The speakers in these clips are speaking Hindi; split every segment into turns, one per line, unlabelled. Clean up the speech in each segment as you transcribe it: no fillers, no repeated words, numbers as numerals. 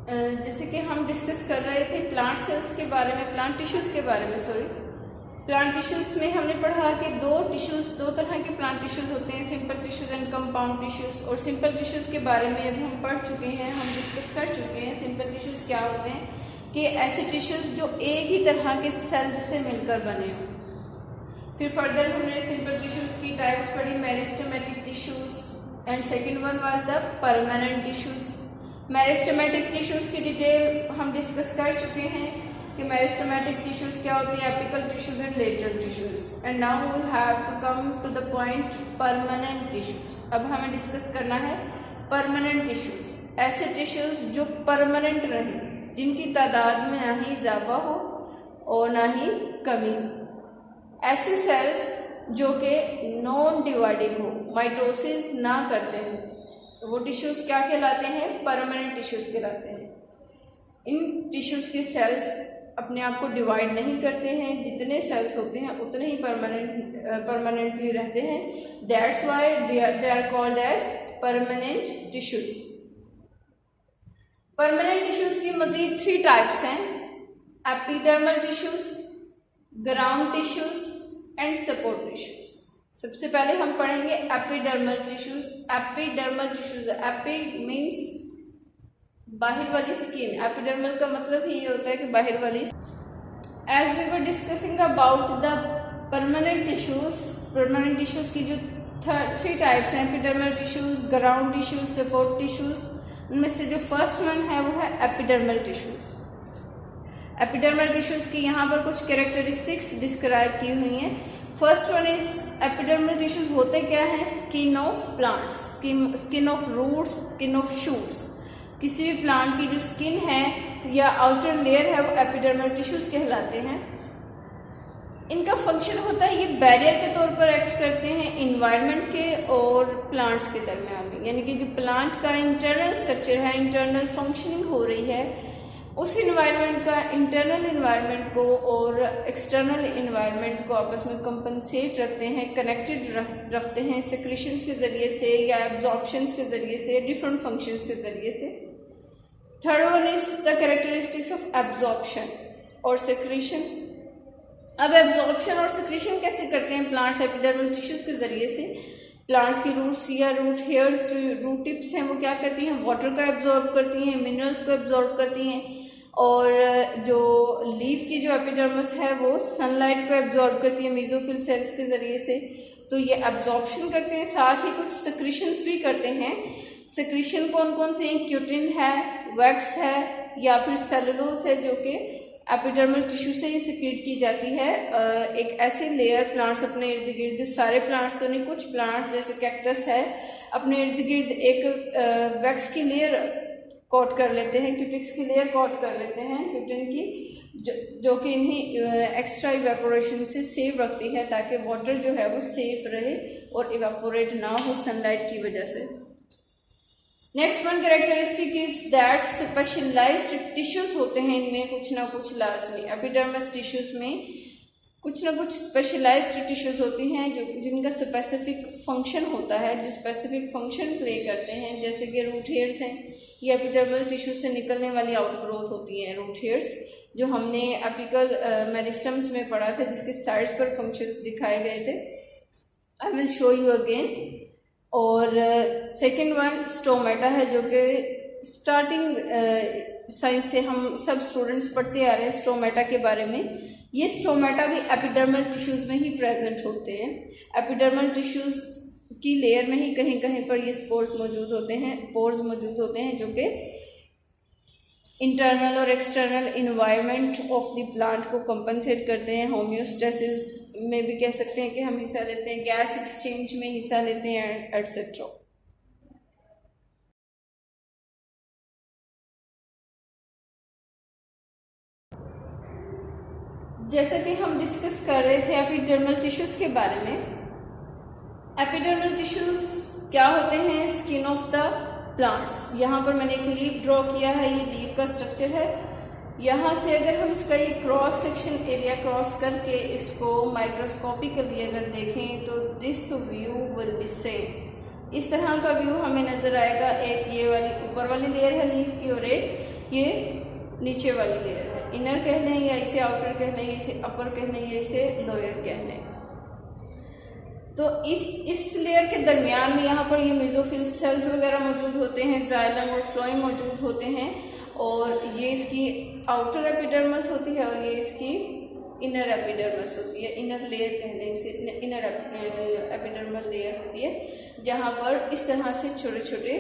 जैसे कि हम डिस्कस कर रहे थे प्लांट सेल्स के बारे में, प्लांट टिश्यूज़ के बारे में, सॉरी। प्लांट टिश्यूज़ में हमने पढ़ा कि दो तरह के प्लांट टिश्यूज़ होते हैं, simple tissues and compound tissues. और सिंपल टिश्यूज़ के बारे में अब हम पढ़ चुके हैं, हम डिस्कस कर चुके हैं। सिंपल टिश्यूज़ क्या होते हैं कि ऐसे टिश्यूज़ जो एक ही तरह के सेल्स से मिलकर बने हों। फिर फर्दर हमने सिंपल टिश्यूज़ की टाइप्स पढ़ी, meristematic tissues, and second one was the permanent tissues. Meristematic tissues की डिटेल हम डिस्कस कर चुके हैं कि मेरिस्टेमेटिक टिश्यूज़ क्या होती है, apical tissues and lateral tissues. And now we have to come to the point permanent tissues. अब हमें डिस्कस करना है परमानेंट टिश्यूज़, ऐसे टिश्यूज़ जो परमानेंट रहें, जिनकी तादाद में ना ही इजाफा हो और ना ही कमी। ऐसे सेल्स जो कि नॉन डिवाइडिंग हो, माइटोसिस ना करते हो, वो टिश्यूज़ क्या कहलाते हैं, परमानेंट टिश्यूज़ कहलाते हैं। इन टिश्यूज़ के सेल्स अपने आप को डिवाइड नहीं करते हैं, जितने सेल्स होते हैं उतने ही परमानेंटली रहते हैं। That's why they are called as permanent tissues. Permanent tissues की मजीद 3 टाइप्स हैं, epidermal tissues, ground tissues and support tissues. सबसे पहले हम पढ़ेंगे epidermal tissues. Epidermal tissues, epi means बाहर वाली स्किन, एपिडर्मल का मतलब ही ये होता है कि बाहर वाली। As we were discussing about the permanent tissues, permanent tissues की जो 3 टाइप्स हैं, epidermal tissues, ground tissues, support tissues, उनमें से जो फर्स्ट वन है वो है एपिडर्मल टिश्यूज़। एपिडर्मल टिश्यूज़ की यहाँ पर कुछ कैरेक्टरिस्टिक्स डिस्क्राइब की हुई हैं। First one is epidermal tissues होते क्या हैं, skin of plants, skin of roots, skin of shoots. किसी भी प्लांट की जो स्किन है या आउटर लेयर है वो एपिडर्मल टिश्यूज़ कहलाते हैं। इनका फंक्शन होता है, ये बैरियर के तौर पर एक्ट करते हैं इन्वायरमेंट के और प्लांट्स के दरमियान में। यानी कि जो प्लांट का इंटरनल स्ट्रक्चर है, इंटरनल फंक्शनिंग हो रही है, उस इन्वायरमेंट का इंटरनल इन्वायरमेंट को और एक्सटर्नल इन्वायरमेंट को आपस में कंपनसेट रखते हैं, कनेक्टेड रखते हैं सेक्रेशंस के ज़रिए से या एब्जॉर्प्शंस के ज़रिए से, डिफरेंट फंक्शंस के ज़रिए से। Third one is the characteristics of absorption और सेक्रेशन। अब एब्जॉर्प्शन और सेक्रेशन कैसे करते हैं प्लांट्स एपिडर्मल टिश्यूज़ के ज़रिए से। प्लांट्स की रूट्स या रूट हेयर्स, जो रूट टिप्स हैं, वो क्या करती हैं, वाटर का एब्जॉर्ब करती हैं, मिनरल्स को एब्जॉर्ब करती हैं। और जो लीफ की जो एपिडर्मिस है वो सनलाइट को एब्जॉर्ब करती है मेसोफिल सेल्स के ज़रिए से। तो ये एब्जॉर्प्शन करते हैं, साथ ही कुछ सेक्रेशंस भी करते हैं। सेक्रेशन कौन कौन से हैं, क्यूटिन है, वैक्स है या फिर सेलुलोज है, जो कि एपिडर्मल टिश्यू से ही सिक्रीट की जाती है। एक ऐसी लेयर प्लांट्स अपने इर्द गिर्द, सारे प्लांट्स तो नहीं, कुछ प्लांट्स जैसे कैक्टस है अपने इर्द गिर्द एक वैक्स की लेयर कोट कर लेते हैं, क्यूटिक्स की लेयर कोट कर लेते हैं क्यूटिन की, जो कि इन्हें एक्स्ट्रा इवेपोरेशन से सेव रखती है, ताकि वाटर जो है वो सेफ रहे और इवेपोरेट ना हो सनलाइट की वजह से। Next one characteristic is that specialised tissues होते हैं इनमें कुछ ना कुछ लाजमी। एपिडर्मस टिश्यूज में कुछ ना कुछ स्पेशलाइज्ड टिश्यूज होती हैं जो जिनका स्पेसिफिक फंक्शन होता है, जो स्पेसिफिक फंक्शन प्ले करते हैं, जैसे कि रूट हेयर्स हैं, ये एपिडर्मल टिश्यू से निकलने वाली आउटग्रोथ होती हैं रूट हेयर्स, जो हमने एपिकल मेरिस्टम्स में पढ़ा था, जिसके साइड्स पर फंक्शंस दिखाए गए थे। I will show you again. और सेकेंड वन स्टोमेटा है, जो कि स्टार्टिंग साइंस से हम सब स्टूडेंट्स पढ़ते आ रहे हैं स्टोमेटा के बारे में। ये स्टोमेटा भी एपिडर्मल टिश्यूज़ में ही प्रेजेंट होते हैं। एपिडर्मल टिश्यूज़ की लेयर में ही कहीं कहीं पर ये स्पोर्स मौजूद होते हैं, पोर्स मौजूद होते हैं, जो कि इंटरनल और external environment of the plant को कंपनसेट करते हैं। होम्योस्टेसिस में भी कह सकते हैं कि हम हिस्सा लेते हैं, गैस एक्सचेंज में हिस्सा लेते हैं, एटसेट्रा। जैसा कि हम डिस्कस कर रहे थे एपिडर्मल टिश्यूज़ के बारे में। एपिडर्मल टिश्यूज़ क्या होते हैं, स्किन ऑफ द प्लांट्स। यहाँ पर मैंने एक लीफ ड्रॉ किया है, ये लीफ का स्ट्रक्चर है। यहाँ से अगर हम इसका ये क्रॉस सेक्शन एरिया क्रॉस करके इसको माइक्रोस्कोपिकली अगर देखें तो this view will be same. इस तरह का व्यू हमें नजर आएगा। एक ये वाली ऊपर वाली लेयर है लीफ की और एक ये नीचे वाली लेयर है, इनर कह लें या इसे आउटर कह लें, इसे अपर कह लें या इसे लोअर कह लें। तो इस लेयर के दरमियान में यहाँ पर ये मेसोफिल सेल्स वगैरह मौजूद होते हैं, जाइलम और फ्लोएम मौजूद होते हैं, और ये इसकी आउटर एपिडर्मिस होती है और ये इसकी इनर एपिडर्मिस होती है, इनर लेयर कह लें इसे, इनर एपिडर्मल लेयर होती है, जहाँ पर इस तरह से छोटे छोटे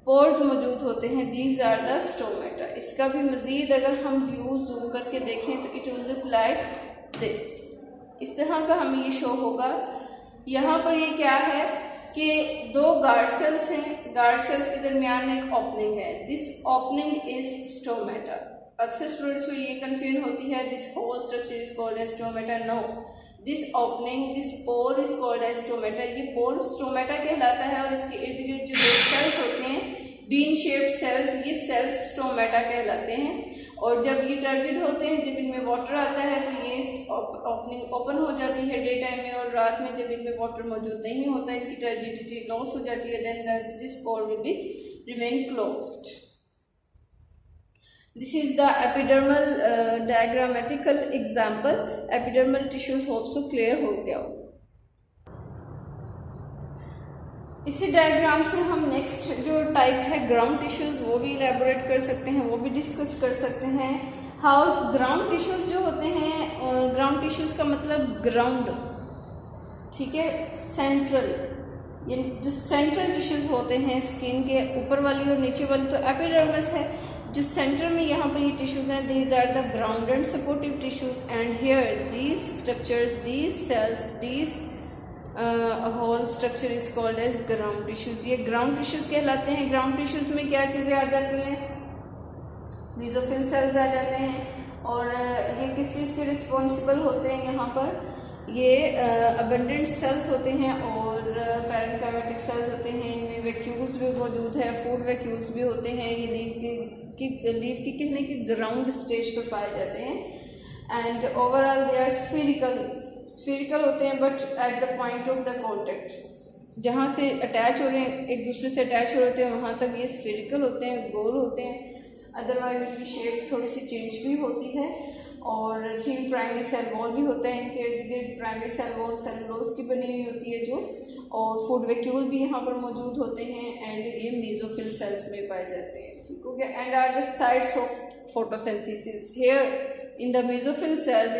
पोर्स मौजूद होते हैं। These are the stomata. इसका भी मज़ीद अगर हम व्यू जूम करके देखें तो it will look like this, इस तरह का हमें ये शो होगा। यहाँ पर ये क्या है कि दो गार्ड सेल्स हैं, गार्ड सेल्स के दरमियान में एक ओपनिंग है, दिस ओपनिंग इज स्टोमेटा। अक्सर स्टूडेंट्स को ये कंफ्यूजन होती है, this whole structure is called as stomata. No, this opening, this pore is called as stomata. ये पोर स्टोमेटा कहलाता है और इसके इर्द गिर्द जो दो सेल्स होते हैं, बीन शेप्ड सेल्स, ये सेल्स स्टोमेटा कहलाते हैं। और जब ये टर्जिड होते हैं, जब इनमें वाटर आता है तो ये ओपनिंग ओपन हो जाती है डे टाइम में, और रात में जब इनमें वाटर मौजूद नहीं होता, इनकी टर्जिडिटी लॉस हो जाती है, then this pore will be remain closed. This is the epidermal diagrammatical example. Epidermal tissues hope so clear हो गया हो। इसी डायग्राम से हम नेक्स्ट जो टाइप है ग्राउंड टिश्यूज वो भी इलेबोरेट कर सकते हैं, वो भी डिस्कस कर सकते हैं। हाउ ग्राउंड टिश्यूज जो होते हैं, ग्राउंड टिश्यूज का मतलब ग्राउंड, ठीक है, सेंट्रल, ये जो सेंट्रल टिश्यूज होते हैं स्किन के ऊपर वाली और नीचे वाली, तो एपिडर्मिस है जो सेंटर में यहाँ पर ये टिश्यूज हैं, these are the ground and supportive tissues, and here these structures, these cells, these whole structure is called as ground tissues. ये ग्राउंड टिश्यूज कहलाते हैं। ग्राउंड टिश्यूज में क्या चीज़ें आ जाती हैं, मेसोफिल सेल्स आ जाते हैं, और ये किस चीज़ के रिस्पॉन्सिबल होते हैं, यहाँ पर ये अबंडेंट सेल्स होते हैं और पैरेन्काइमेटिक सेल्स होते हैं, इनमें वैक्यूल्स भी मौजूद है, फूड वैक्यूल्स भी होते हैं, ये लीफ की कहने की ग्राउंड स्टेज पर पाए जाते हैं। एंड ओवरऑल दे आर स्फीरिकल होते हैं, but at the point of the contact, जहाँ से अटैच हो रहे हैं, एक दूसरे से अटैच हो रहे हैं, वहाँ तक ये स्फीरिकल होते हैं, गोल होते हैं। अदरवाइज इनकी शेप थोड़ी सी चेंज भी होती है, और थिन प्राइमरी सेल वॉल भी होता है इनके इर्द गिर्द। प्राइमरी सेल वॉल सेलुलोज की बनी हुई होती है जो, और फूड वैक्यूल भी यहाँ पर मौजूद होते हैं, एंड ये मेसोफिल सेल्स में पाए जाते हैं, ठीक हो गया। And are the sites of photosynthesis here in the mesophyll cells,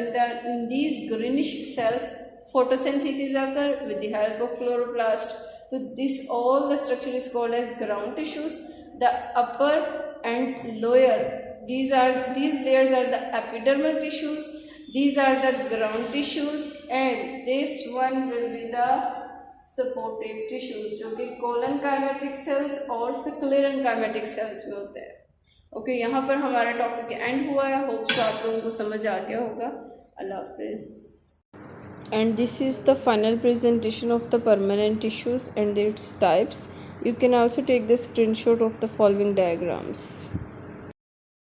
in these greenish cells photosynthesis occur with the help of chloroplast. So this all the structure is called as ground tissues. The upper and lower, these layers are the epidermal tissues, these are the ground tissues, and this one will be the supportive tissues, जो कि colon chymatic cells और scleron chymatic cells में होते हैं। ओके, यहाँ पर हमारा टॉपिक एंड हुआ है। होप सो आप लोगों को समझ आ गया होगा। अल्लाह हाफिज़। And this is the final presentation of the permanent tissues and its types. You can also take the screenshot of the following diagrams.